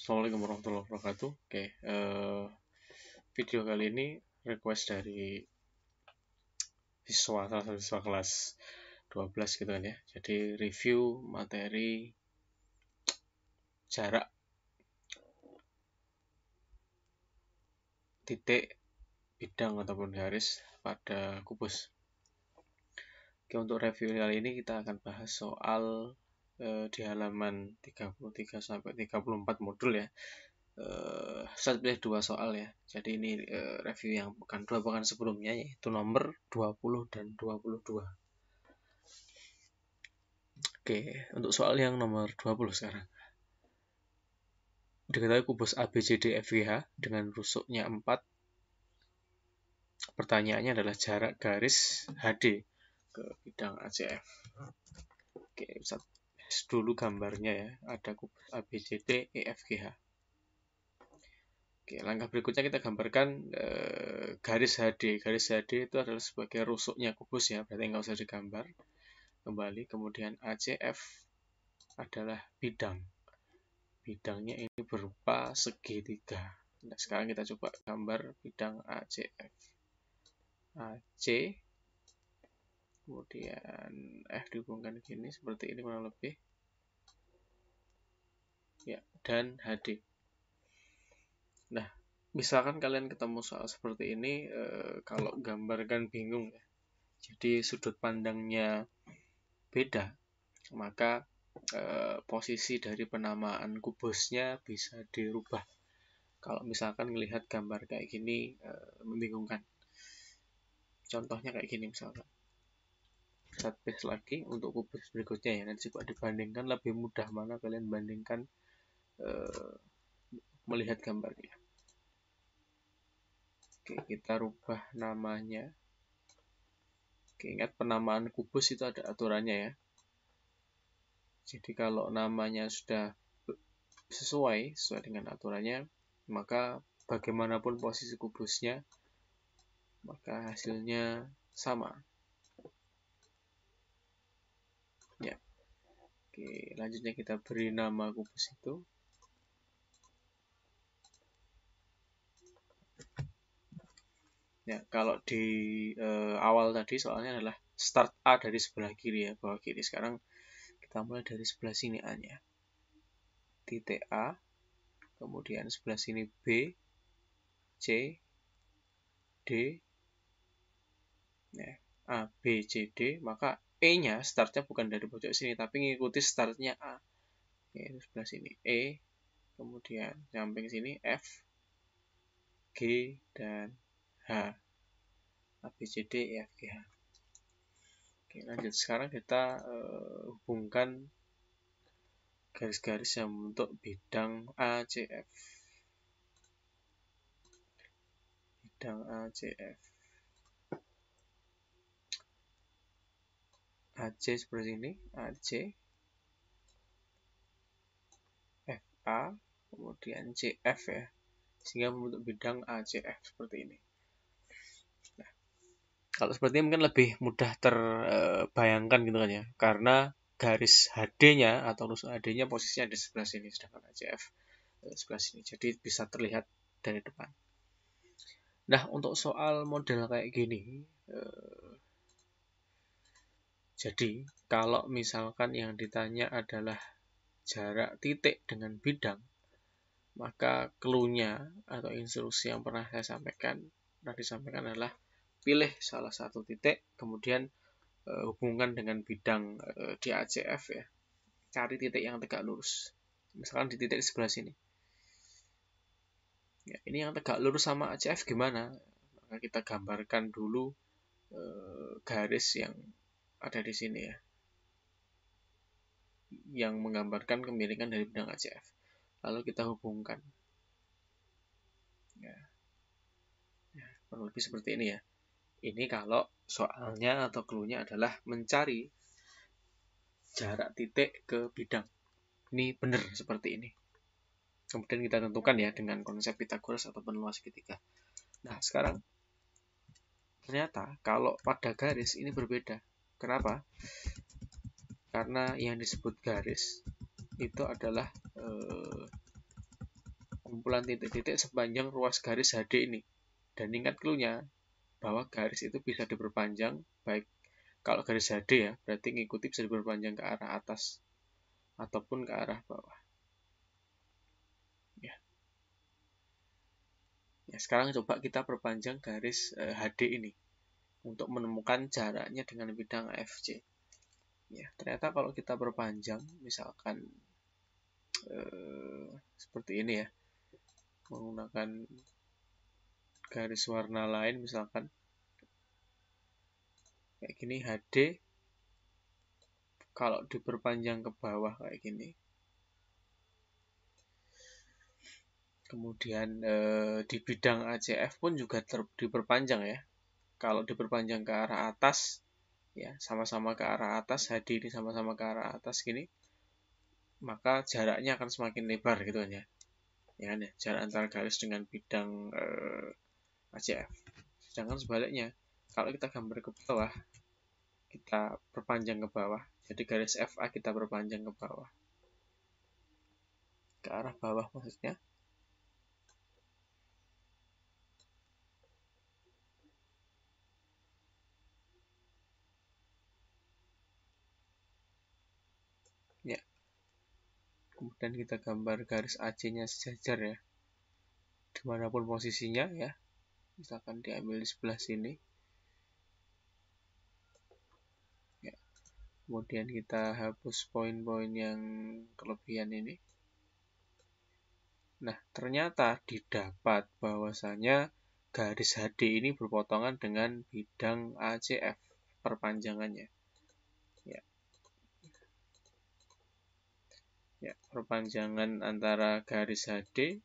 Assalamualaikum warahmatullahi wabarakatuh. Oke, video kali ini request dari salah satu siswa kelas 12 gitu kan ya. Jadi review materi jarak titik, bidang ataupun garis pada kubus. Oke, untuk review kali ini kita akan bahas soal di halaman 33 sampai 34 modul ya. Saya pilih 2 soal ya. Jadi ini review yang bukan 2 pekan sebelumnya, yaitu nomor 20 dan 22. Oke, untuk soal yang nomor 20 sekarang. Diketahui kubus ABCDFGH dengan rusuknya 4. Pertanyaannya adalah jarak garis HD ke bidang ACF. Oke, bisa dulu gambarnya ya. Ada kubus ABCDEFGH. Oke, langkah berikutnya kita gambarkan garis HD. Garis HD itu adalah sebagai rusuknya kubus ya, berarti nggak usah digambar. Kembali, kemudian ACF adalah bidang. Bidangnya ini berupa segitiga. Nah, sekarang kita coba gambar bidang ACF. AC, kemudian F dihubungkan gini, seperti ini kurang lebih. Ya, dan HD. Nah, misalkan kalian ketemu soal seperti ini, kalau gambarkan bingung ya. Jadi sudut pandangnya beda, maka posisi dari penamaan kubusnya bisa dirubah. Kalau misalkan melihat gambar kayak gini membingungkan. Contohnya kayak gini misalkan. Set paste lagi untuk kubus berikutnya ya. Nanti coba dibandingkan lebih mudah mana kalian bandingkan melihat gambarnya. Oke, kita rubah namanya. Oke, ingat penamaan kubus itu ada aturannya ya. Jadi kalau namanya sudah sesuai dengan aturannya, maka bagaimanapun posisi kubusnya, maka hasilnya sama. Ya. Oke, lanjutnya kita beri nama kubus itu. Ya, kalau di awal tadi soalnya adalah start A dari sebelah kiri ya, bawah kiri. Sekarang kita mulai dari sebelah sini A-nya. Titik A, kemudian sebelah sini B, C, D, ya, A, B, C, D, maka E-nya startnya bukan dari pojok sini, tapi mengikuti startnya A. Yaitu sebelah sini E, kemudian samping sini F, G, dan H. A, B, C, D, E, F, G, H. Oke, lanjut. Sekarang kita hubungkan garis-garis yang membentuk bidang ACF. Bidang ACF. AC seperti ini, AC, FA, kemudian CF ya, sehingga membentuk bidang ACF seperti ini. Nah, kalau seperti ini mungkin lebih mudah terbayangkan gitu kan ya, karena garis HD-nya atau rusuk HD-nya posisinya di sebelah sini, sedangkan ACF sebelah sini, jadi bisa terlihat dari depan. Nah, untuk soal model kayak gini, jadi kalau misalkan yang ditanya adalah jarak titik dengan bidang, maka clue-nya atau instruksi yang pernah disampaikan adalah pilih salah satu titik, kemudian hubungkan dengan bidang di ACF ya. Cari titik yang tegak lurus. Misalkan di titik di sebelah sini. Ya, ini yang tegak lurus sama ACF gimana? Maka kita gambarkan dulu garis yang ada di sini ya, yang menggambarkan kemirikan dari bidang ACF. Lalu kita hubungkan. Ya, kurang lebih seperti ini ya. Ini kalau soalnya atau clue-nya adalah mencari jarak titik ke bidang. Ini benar seperti ini. Kemudian kita tentukan ya dengan konsep Pythagoras atau penulis segitiga. Nah, sekarang ternyata kalau pada garis ini berbeda. Kenapa? Karena yang disebut garis itu adalah kumpulan titik-titik sepanjang ruas garis HD ini. Dan ingat clue-nya, bahwa garis itu bisa diperpanjang, baik kalau garis HD ya, berarti ngikuti bisa diperpanjang ke arah atas ataupun ke arah bawah. Ya, sekarang coba kita perpanjang garis HD ini untuk menemukan jaraknya dengan bidang AFC. Ya, ternyata kalau kita perpanjang, misalkan seperti ini ya, menggunakan garis warna lain, misalkan kayak gini, HD kalau diperpanjang ke bawah kayak gini, kemudian di bidang ACF pun juga diperpanjang ya. Kalau diperpanjang ke arah atas, ya sama-sama ke arah atas, HD ini sama-sama ke arah atas gini, maka jaraknya akan semakin lebar gitu kan ya. Ya kan ya, jarak antara garis dengan bidang ACF. Sedangkan sebaliknya, kalau kita gambar ke bawah, kita perpanjang ke bawah, jadi garis FA kita perpanjang ke bawah, ke arah bawah maksudnya. Ya. Kemudian kita gambar garis AC-nya sejajar ya, dimanapun posisinya ya. Misalkan diambil di sebelah sini. Ya. Kemudian kita hapus poin-poin yang kelebihan ini. Nah, ternyata didapat bahwasanya garis HD ini berpotongan dengan bidang ACF perpanjangannya. Ya, perpanjangan antara garis HD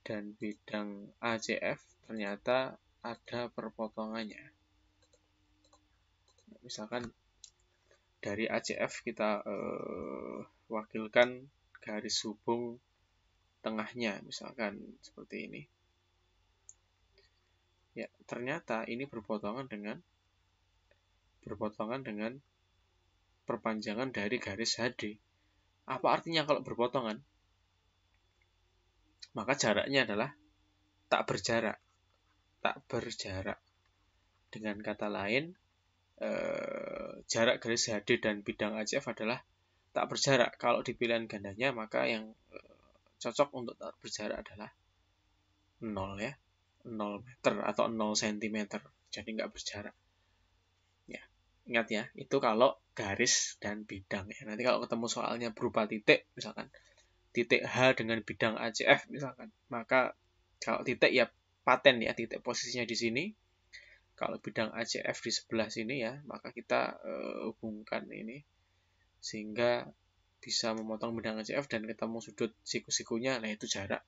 dan bidang ACF ternyata ada perpotongannya. Misalkan dari ACF kita wakilkan garis hubung tengahnya, misalkan seperti ini. Ya, ternyata ini berpotongan dengan perpanjangan dari garis HD. Apa artinya kalau berpotongan? Maka jaraknya adalah tak berjarak. Tak berjarak. Dengan kata lain, jarak garis HD dan bidang ACF adalah tak berjarak. Kalau di pilihan gandanya, maka yang cocok untuk tak berjarak adalah 0 ya. 0 meter atau 0 cm. Jadi nggak berjarak. Ya, ingat ya, itu kalau garis dan bidang ya. Nanti kalau ketemu soalnya berupa titik, misalkan titik H dengan bidang ACF misalkan, maka kalau titik ya paten ya, titik posisinya di sini. Kalau bidang ACF di sebelah sini ya, maka kita hubungkan ini sehingga bisa memotong bidang ACF dan ketemu sudut siku-sikunya. Nah, itu jarak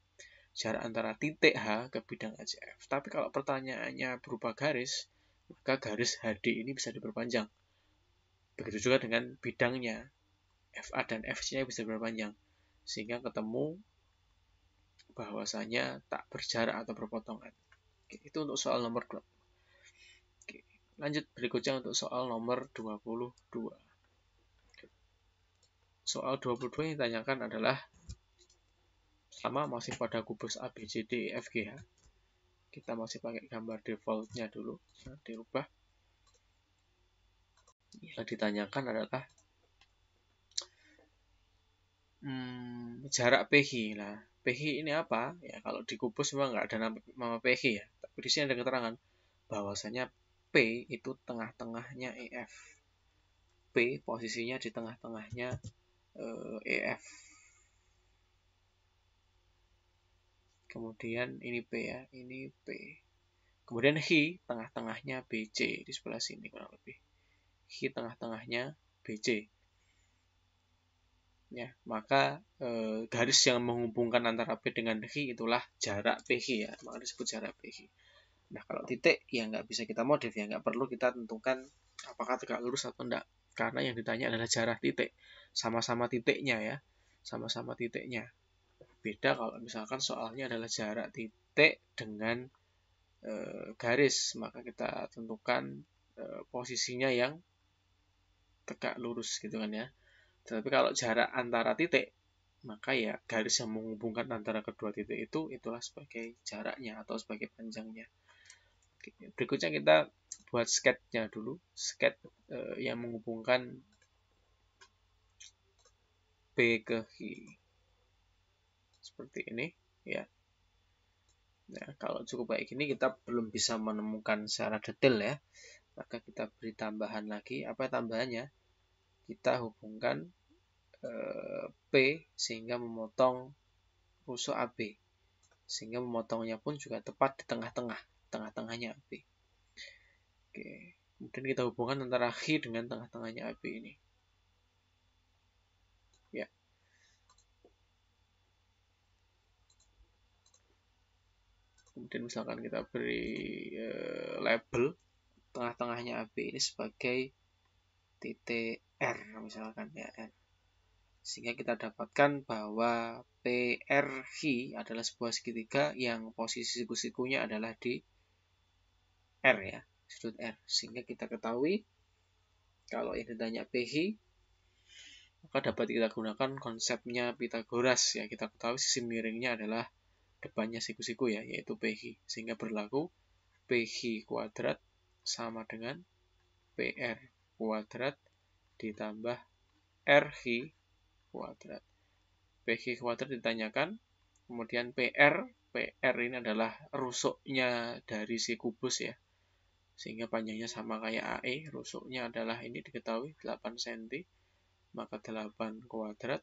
antara titik H ke bidang ACF. Tapi kalau pertanyaannya berupa garis, maka garis HD ini bisa diperpanjang. Begitu juga dengan bidangnya, FA dan FC-nya bisa diperpanjang, sehingga ketemu bahwasanya tak berjarak atau berpotongan. Oke, itu untuk soal nomor 2. Oke, lanjut berikutnya untuk soal nomor 22. Soal 22 yang ditanyakan adalah sama masih pada kubus ABCD EFG ya. Kita masih pakai gambar defaultnya dulu, dirubah. Yang ditanyakan adalah jarak PG. Nah, PG ini apa? Ya, kalau di kubus memang nggak ada nama PG ya. Tapi di sini ada keterangan bahwasanya P itu tengah-tengahnya EF. P posisinya di tengah-tengahnya EF. Kemudian ini P ya, ini P. Kemudian H tengah-tengahnya BC di sebelah sini kurang lebih. H tengah-tengahnya BC. Ya, maka garis yang menghubungkan antara P dengan H itulah jarak PH ya, maka disebut jarak PH. Nah, kalau titik ya nggak bisa kita modif ya, nggak perlu kita tentukan apakah tegak lurus atau enggak, karena yang ditanya adalah jarak titik, sama-sama titiknya ya, sama-sama titiknya. Beda kalau misalkan soalnya adalah jarak titik dengan garis, maka kita tentukan posisinya yang tegak lurus gitu kan ya. Tapi kalau jarak antara titik maka ya garis yang menghubungkan antara kedua titik itu itulah sebagai jaraknya atau sebagai panjangnya. Oke, berikutnya kita buat sketch-nya dulu, sketch yang menghubungkan P ke H seperti ini ya. Nah, kalau cukup kayak gini kita belum bisa menemukan secara detail ya, maka kita beri tambahan lagi. Apa tambahannya? Kita hubungkan P sehingga memotong rusuk AB, sehingga memotongnya pun juga tepat di tengah-tengahnya AB. Oke, kemudian kita hubungkan antara H dengan tengah-tengahnya AB ini. Ya. Kemudian misalkan kita beri label tengah-tengahnya AB ini sebagai titik R misalkan ya R. Sehingga kita dapatkan bahwa PRH adalah sebuah segitiga yang posisi siku-sikunya adalah di R ya, sudut R. Sehingga kita ketahui kalau ini ditanya PH, maka dapat kita gunakan konsepnya Pythagoras ya. Kita ketahui sisi miringnya adalah depannya siku-siku ya, yaitu PH. Sehingga berlaku PH kuadrat sama dengan PR kuadrat ditambah RH kuadrat. PG kuadrat ditanyakan, kemudian PR ini adalah rusuknya dari si kubus ya, sehingga panjangnya sama kayak AE, rusuknya adalah ini diketahui 8 cm, maka 8 kuadrat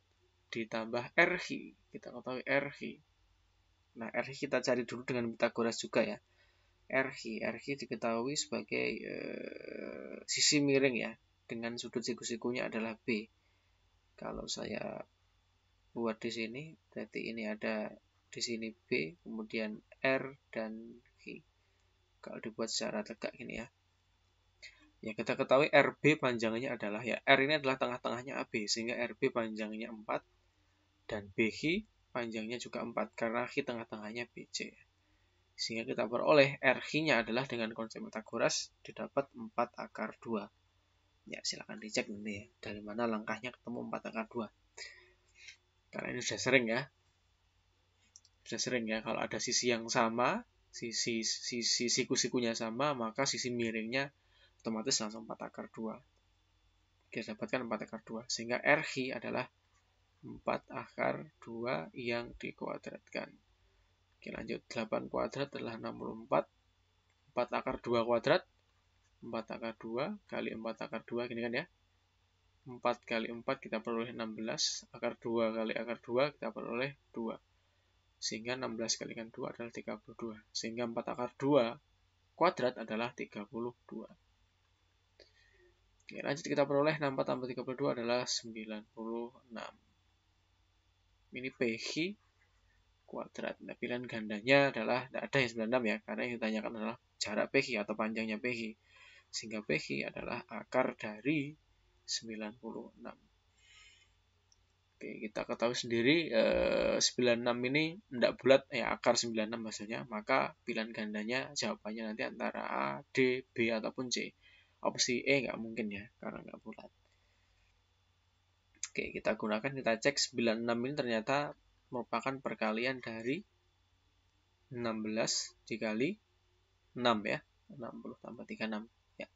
ditambah RH, kita ketahui RH. Nah, RH kita cari dulu dengan Pythagoras juga ya. RH diketahui sebagai sisi miring ya, dengan sudut siku-sikunya adalah B. Kalau saya buat di sini, berarti ini ada di sini B, kemudian R dan G. Kalau dibuat secara tegak gini ya. Ya kita ketahui RB panjangnya adalah ya R ini adalah tengah-tengahnya AB, sehingga RB panjangnya 4 dan BH panjangnya juga 4 karena H tengah-tengahnya BC. Sehingga kita peroleh RH-nya adalah dengan konsep Pythagoras didapat 4 akar 2. Ya silakan dicek nanti ya, dari mana langkahnya ketemu 4 akar 2. Karena ini sudah sering ya, kalau ada sisi yang sama, sisi siku-sikunya sama, maka sisi miringnya otomatis langsung 4 akar 2. Kita dapatkan 4 akar 2, sehingga RH adalah 4 akar 2 yang dikuadratkan. Oke, lanjut. 8 kuadrat adalah 64. 4 akar 2 kuadrat, 4 akar 2 kali 4 akar 2, gini kan ya. 4 kali 4 kita peroleh 16, akar 2 kali akar 2 kita peroleh 2. Sehingga 16 kalikan 2 adalah 32. Sehingga 4 akar 2 kuadrat adalah 32. Oke, lanjut kita peroleh 64 tambah 32 adalah 96. Ini PH kuadrat. Nah, pilihan gandanya adalah tidak ada yang 96 ya, karena yang ditanyakan adalah jarak PH atau panjangnya PH. Sehingga PH adalah akar dari 96. Oke, kita ketahui sendiri 96 ini tidak bulat ya, akar 96 maksudnya, maka pilihan gandanya jawabannya nanti antara A, D, B ataupun C. Opsi E nggak mungkin ya, karena nggak bulat. Oke, kita gunakan, kita cek 96 ini ternyata merupakan perkalian dari 16 dikali 6 ya, 60 tambah 36 ya,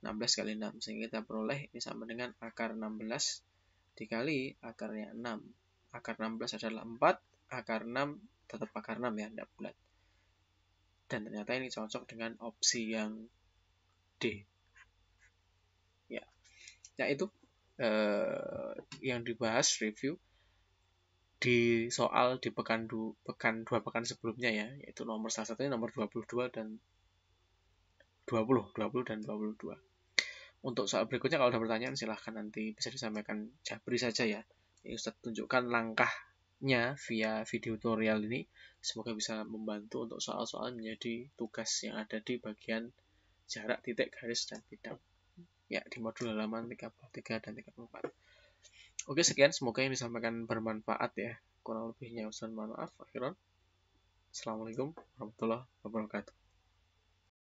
16 kali 6, sehingga kita peroleh ini sama dengan akar 16 dikali akarnya 6. Akar 16 adalah 4, akar 6 tetap akar 6 ya, tidak bulat. Dan ternyata ini cocok dengan opsi yang D. Ya, nah itu yang dibahas review di soal di pekan 2 pekan sebelumnya ya, yaitu salah satunya nomor 22 dan 20 dan 22. Untuk soal berikutnya kalau ada pertanyaan silahkan nanti bisa disampaikan japri saja ya. Ini Ustaz tunjukkan langkahnya via video tutorial ini. Semoga bisa membantu untuk soal-soal menjadi tugas yang ada di bagian jarak, titik, garis, dan bidang. Ya, di modul halaman 33 dan 34. Oke, sekian. Semoga yang disampaikan bermanfaat ya. Kurang lebihnya Ustaz mohon maaf. Akhirnya, Assalamualaikum warahmatullahi wabarakatuh.